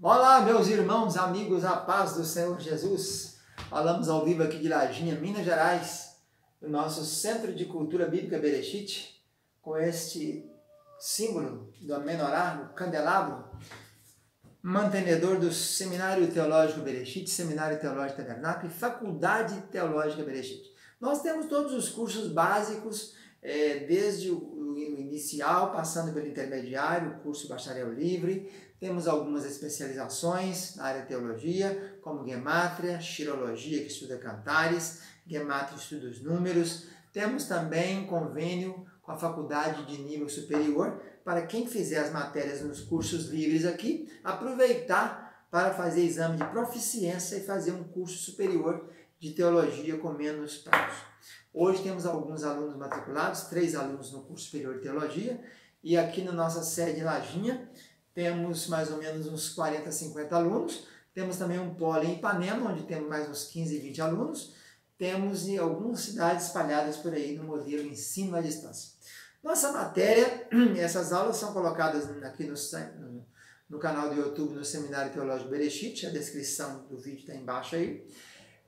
Olá, meus irmãos, amigos, a paz do Senhor Jesus. Falamos ao vivo aqui de Lajinha, Minas Gerais, no nosso Centro de Cultura Bíblica Bereshit, com este símbolo do menorá, do candelabro, mantenedor do Seminário Teológico Bereshit, Seminário Teológico Tabernáculo e Faculdade Teológica Bereshit. Nós temos todos os cursos básicos, desde o inicial, passando pelo intermediário, o curso Bacharel Livre. Temos algumas especializações na área de teologia, como Gemátria, Xirologia, que estuda cantares, Gemátria estuda os números. Temos também convênio com a faculdade de nível superior, para quem fizer as matérias nos cursos livres aqui, aproveitar para fazer exame de proficiência e fazer um curso superior de teologia com menos prazo. Hoje temos alguns alunos matriculados, 3 alunos no curso superior de teologia, e aqui na nossa sede em Lajinha, temos mais ou menos uns 40, 50 alunos. Temos também um polo em Ipanema, onde temos mais uns 15, 20 alunos. Temos em algumas cidades espalhadas por aí no modelo ensino à distância. Nossa matéria, essas aulas são colocadas aqui no canal do YouTube, no Seminário Teológico Bereshit, a descrição do vídeo está embaixo aí.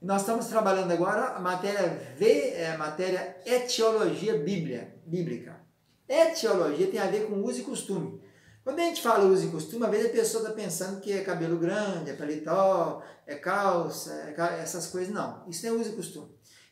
Nós estamos trabalhando agora a matéria Etiologia Bíblica. Etiologia tem a ver com uso e costume. Quando a gente fala uso e costume, às vezes a pessoa está pensando que é cabelo grande, é paletó, é calça, essas coisas. Não, isso não é uso e costume.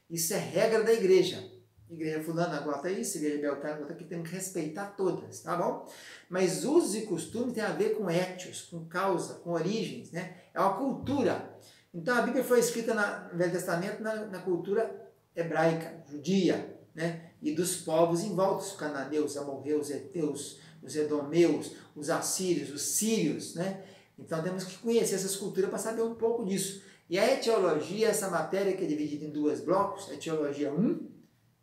Isso é regra da igreja. Igreja fulana gosta isso, igreja beltrana gosta aqui, temos que respeitar todas, tá bom? Mas uso e costume tem a ver com etios, com causa, com origens, né? É uma cultura. Então a Bíblia foi escrita no Velho Testamento na cultura hebraica, judia, né? E dos povos em volta, os cananeus, os amorreus, os heteus, os edomeus, os assírios, os sírios, né? Então temos que conhecer essas culturas para saber um pouco disso. E a etiologia, essa matéria que é dividida em 2 blocos, a etiologia 1,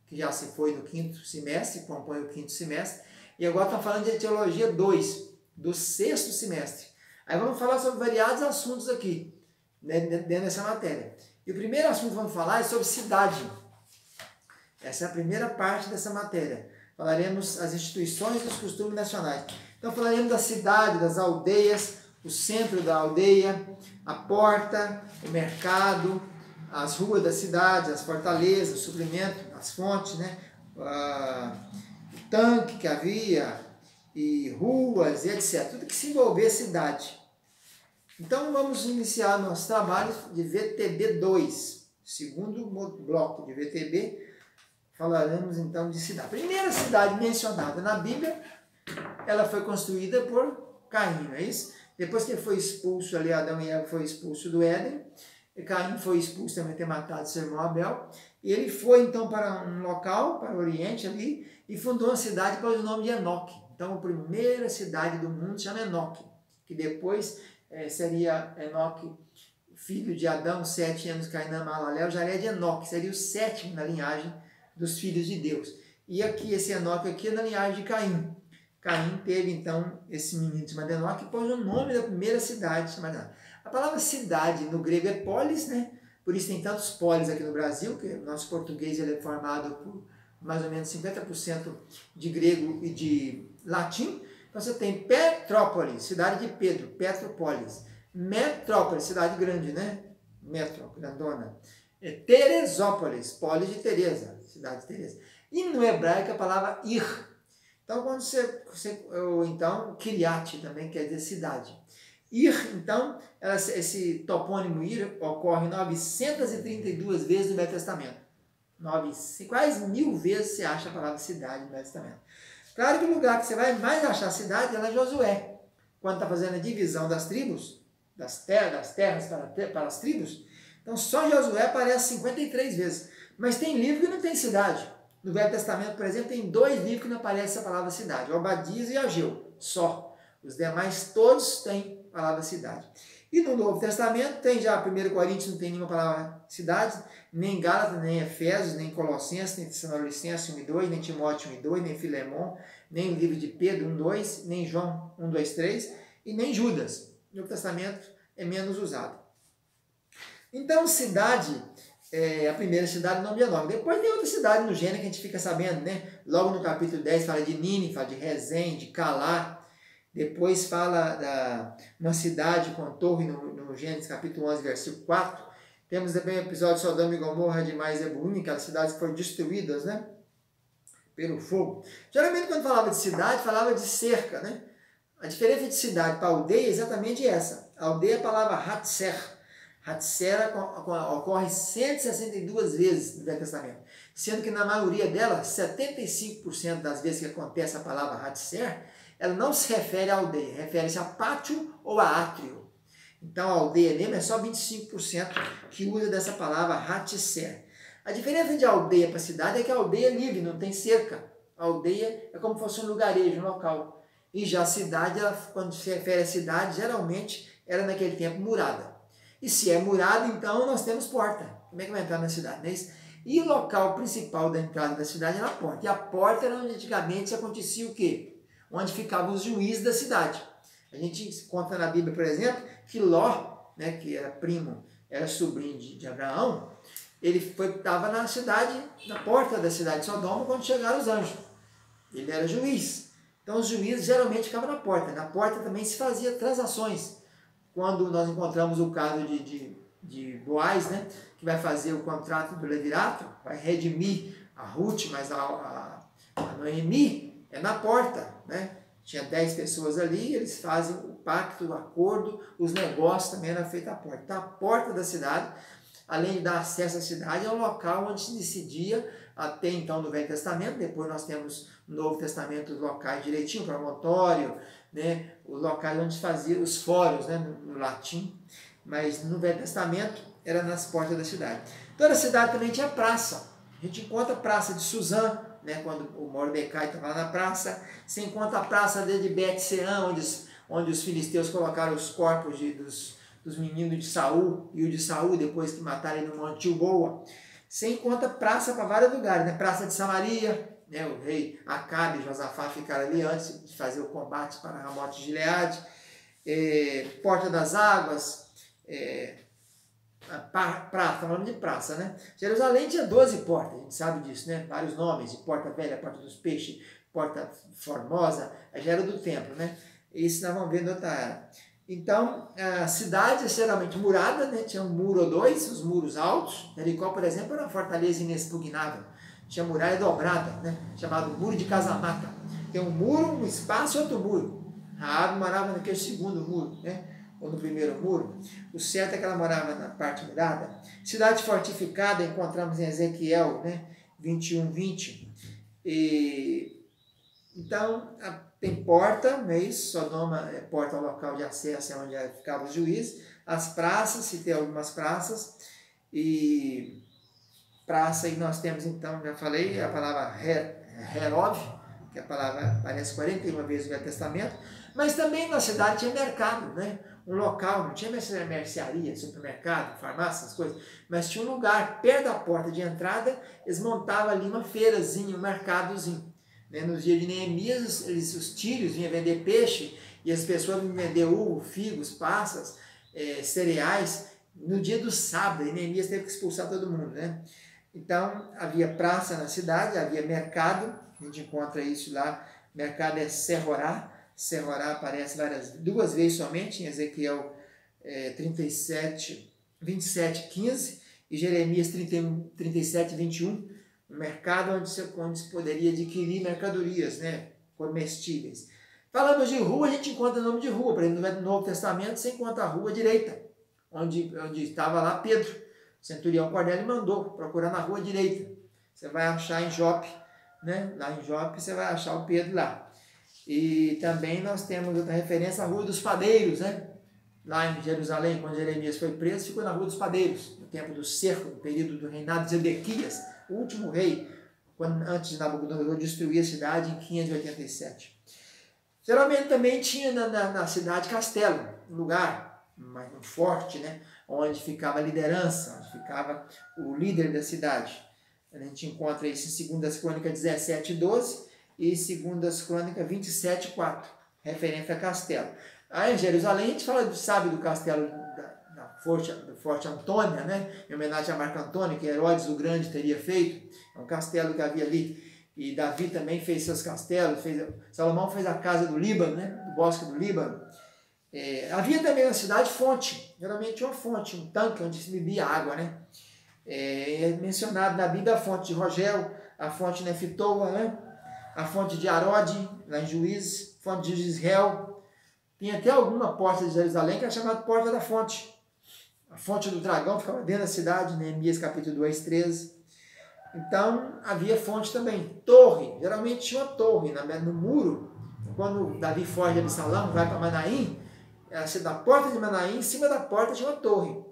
que já se foi no 5º semestre, compõe o 5º semestre, e agora estamos falando de etiologia 2, do 6º semestre. Aí vamos falar sobre variados assuntos aqui, né, dentro dessa matéria. E o primeiro assunto que vamos falar é sobre cidade. Essa é a primeira parte dessa matéria. Falaremos as instituições e os costumes nacionais. Então falaremos da cidade, das aldeias, o centro da aldeia, a porta, o mercado, as ruas da cidade, as fortalezas, o suprimento, as fontes, né? O tanque que havia, e ruas, e etc. Tudo que se envolver cidade. Então vamos iniciar nosso trabalho de VTB 2, segundo bloco de VTB. Falaremos então de cidade. A primeira cidade mencionada na Bíblia, ela foi construída por Caim, não é isso? Depois que ele foi expulso ali, Adão e Eva foi expulso do Éden, e Caim foi expulso também, ter matado seu irmão Abel, e ele foi então para um local, para o Oriente ali, e fundou uma cidade com o nome de Enoque. Então a primeira cidade do mundo se chama Enoque, que depois seria Enoque, filho de Adão, 7 anos, Cainã, Malalel, já é de Enoque, seria o 7º na linhagem dos filhos de Deus. E aqui, esse Enoque aqui é na linhagem de Caim. Caim teve, então, esse menino chamado Enoque, e pôs o nome da primeira cidade chamada. A palavra cidade no grego é polis, né? Por isso tem tantos polis aqui no Brasil, que o nosso português ele é formado por mais ou menos 50% de grego e de latim. Então você tem Petrópolis, cidade de Pedro, Petrópolis. Metrópolis, cidade grande, né? Metro, grandona. Teresópolis, polis de Teresa, cidade de Teresa. E no hebraico a palavra ir. Então, quando ou então, Kiriat também quer dizer cidade. Ir, então, esse topônimo ir ocorre 932 vezes no Velho Testamento. Quase 1000 vezes você acha a palavra cidade no Velho Testamento. Claro que o lugar que você vai mais achar cidade é lá em Josué. Quando está fazendo a divisão das tribos, das terras para as tribos, então só Josué aparece 53 vezes. Mas tem livro que não tem cidade. No Velho Testamento, por exemplo, tem 2 livros que não aparece a palavra cidade. Obadias e Ageu, só. Os demais todos têm a palavra cidade. E no Novo Testamento tem já 1 Coríntios, não tem nenhuma palavra cidade, nem Gálatas, nem Efésios, nem Colossenses, nem Tessalonicenses 1 e 2, nem Timóteo 1 e 2, nem Filemão, nem o livro de Pedro 1 e 2, nem João 1, 2, 3 e nem Judas. No Novo Testamento é menos usado. Então, cidade é a primeira cidade, nome de Enoque. Depois tem outra cidade no Gênesis que a gente fica sabendo, né? Logo no capítulo 10 fala de Nínive, fala de Resem, de Calá, Depois fala uma cidade com torre no Gênesis capítulo 11, versículo 4. Temos também o episódio de Sodoma e Gomorra, de Mais Zebulun, aquelas cidades que foram destruídas, né, pelo fogo. Geralmente quando falava de cidade, falava de cerca, né? A diferença de cidade para aldeia é exatamente essa. A aldeia é a palavra Hatzer. Hatzer ocorre 162 vezes no Velho Testamento, sendo que na maioria delas, 75% das vezes que acontece a palavra Hatzer, ela não se refere à aldeia, refere-se a pátio ou a átrio. Então a aldeia mesmo é só 25% que usa dessa palavra Hatzer. A diferença de aldeia para cidade é que a aldeia é livre, não tem cerca. A aldeia é como se fosse um lugarejo, um local. E já a cidade, quando se refere à cidade, geralmente era naquele tempo murada. E se é murada, então nós temos porta. Como é que vai entrar na cidade? Não é isso? E o local principal da entrada da cidade era a porta. E a porta era onde antigamente acontecia o quê? Onde ficavam os juízes da cidade. A gente conta na Bíblia, por exemplo, que Ló, né, que era primo, era sobrinho de Abraão, ele estava na cidade, na porta da cidade de Sodoma, quando chegaram os anjos. Ele era juiz. Então os juízes geralmente ficavam na porta. Na porta também se fazia transações. Quando nós encontramos o caso de Boaz, né, que vai fazer o contrato do levirato, vai redimir a Ruth, mas a Noemi é na porta, né? Tinha 10 pessoas ali, eles fazem o pacto, o acordo, os negócios também eram feitos à porta. Então a porta da cidade, além de dar acesso à cidade, é um local onde se decidia, até então no Velho Testamento, depois nós temos no Novo Testamento os locais direitinho, o promontório, né, os locais onde se fazia os fóruns, né, no latim, mas no Velho Testamento era nas portas da cidade. Toda a cidade também tinha praça. A gente encontra a praça de Suzã, né, quando o Mordecai estava lá na praça. Você encontra a praça de Bet-Seã, onde os filisteus colocaram os corpos dos meninos de Saul, e o de Saul, depois que mataram ele no Monte Gilboa. Você encontra praça para vários lugares, né? Praça de Samaria, né? O rei Acabe e Josafá ficaram ali antes de fazer o combate para Ramote de Gileade. Porta das Águas, estamos falando de praça, né? Jerusalém tinha 12 portas, a gente sabe disso, né? Vários nomes, de Porta Velha, Porta dos Peixes, Porta Formosa, já era do templo, né? Isso nós vamos ver em outra área. Então, a cidade é geralmente murada, né? Tinha um muro ou dois, os muros altos. Jericó, por exemplo, era uma fortaleza inexpugnável. Tinha muralha dobrada, né? Chamado Muro de Casamaca. Tem um muro, um espaço e outro muro. Raabe morava naquele segundo muro, né? Ou no primeiro muro. O certo é que ela morava na parte murada. Cidade fortificada, encontramos em Ezequiel, né? 21:20. Então, tem porta, não é isso? Sodoma é porta ao local de acesso, é onde ficavam os juízes. As praças, se tem algumas praças. E praça, e nós temos então, já falei, a palavra Herod, que a palavra aparece 41 vezes no Velho Testamento. Mas também na cidade tinha mercado, né? Um local, não tinha mercearia, supermercado, farmácia, essas coisas, mas tinha um lugar perto da porta de entrada, eles montavam ali uma feirazinha, um mercadozinho. Nos dias de Neemias, os tírios vinham vender peixe e as pessoas vinham vender uva, figos, passas, cereais, no dia do sábado. E Neemias teve que expulsar todo mundo, né? Então, havia praça na cidade, havia mercado, a gente encontra isso lá, mercado é Serorá. Serorá aparece duas vezes somente, em Ezequiel 27:15 e Jeremias 37:21, um mercado onde se poderia adquirir mercadorias, né, comestíveis. Falamos de rua, a gente encontra o nome de rua, por exemplo, no Novo Testamento você encontra a rua direita, onde estava lá Pedro, o centurião Cornélio mandou procurar na rua direita. Você vai achar em Jope, né, lá em Jope você vai achar o Pedro lá. E também nós temos outra referência à Rua dos Padeiros, né? Lá em Jerusalém, quando Jeremias foi preso, ficou na Rua dos Padeiros, no tempo do cerco, no período do reinado de Zedequias, o último rei, antes de Nabucodonosor destruir a cidade em 587. Geralmente também tinha na cidade castelo, um lugar, um forte, né? Onde ficava a liderança, onde ficava o líder da cidade. A gente encontra isso em 2 Crônicas 17:12, e 2 Crônicas 27:4, referente a castelo. Aí em Jerusalém a gente sabe do castelo do Forte Antônia, né? Em homenagem a Marco Antônio, que Herodes o Grande teria feito. É um castelo que havia ali. e Davi também fez seus castelos, Salomão fez a casa do Líbano, né? Do bosque do Líbano. Havia também na cidade fonte, geralmente uma fonte, um tanque onde se bebia água, né? É mencionado na Bíblia a fonte de Rogel, a fonte de Nefitoa, né? A fonte de Arode, lá em Juízes, fonte de Israel. Tem até alguma porta de Jerusalém que é chamada Porta da Fonte. A fonte do dragão ficava dentro da cidade, Neemias capítulo 2, 13. Então, havia fonte também. Torre, geralmente tinha uma torre no muro. Quando Davi foge de Absalão, vai para Manaim, da porta de Manaim, em cima da porta tinha uma torre. Em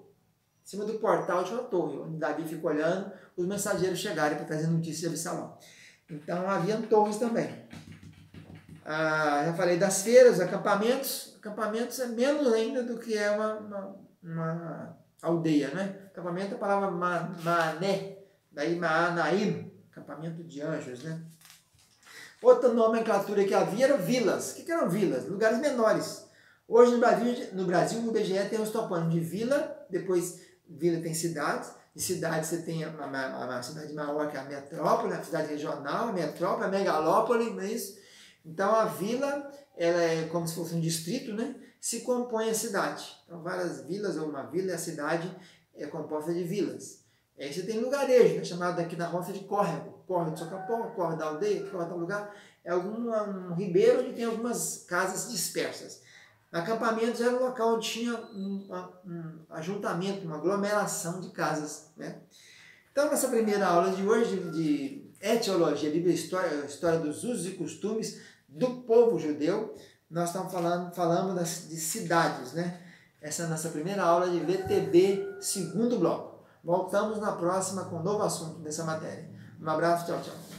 cima do portal tinha uma torre, onde Davi fica olhando, os mensageiros chegarem para trazer notícias de Absalão. Então, havia torres também. Já falei das feiras, acampamentos. Acampamentos é menos ainda do que é uma aldeia, né? Acampamento é a palavra mané, daí Maanaim, acampamento de anjos, né? Outra nomenclatura que havia era vilas. O que eram vilas? Lugares menores. Hoje no Brasil o IBGE tem os topônimos de vila, depois vila tem cidades, de cidade você tem a cidade maior, que é a metrópole, a cidade regional, a metrópole, a megalópole, não é isso? Então a vila, ela é como se fosse um distrito, né? Se compõe a cidade. Então várias vilas, ou uma vila, a cidade é composta de vilas. Aí você tem lugarejo, né? Chamado aqui na roça de córrego. Córrego de Socapó, córrego da aldeia, córrego de lugar. É um ribeiro onde tem algumas casas dispersas. Acampamentos era um local onde tinha um ajuntamento, uma aglomeração de casas, né? Então, nessa primeira aula de hoje, de etiologia, Bíblia e história dos usos e costumes do povo judeu, nós estamos falando de cidades, né? Essa é a nossa primeira aula de VTB, segundo bloco. Voltamos na próxima com um novo assunto dessa matéria. Um abraço, tchau, tchau.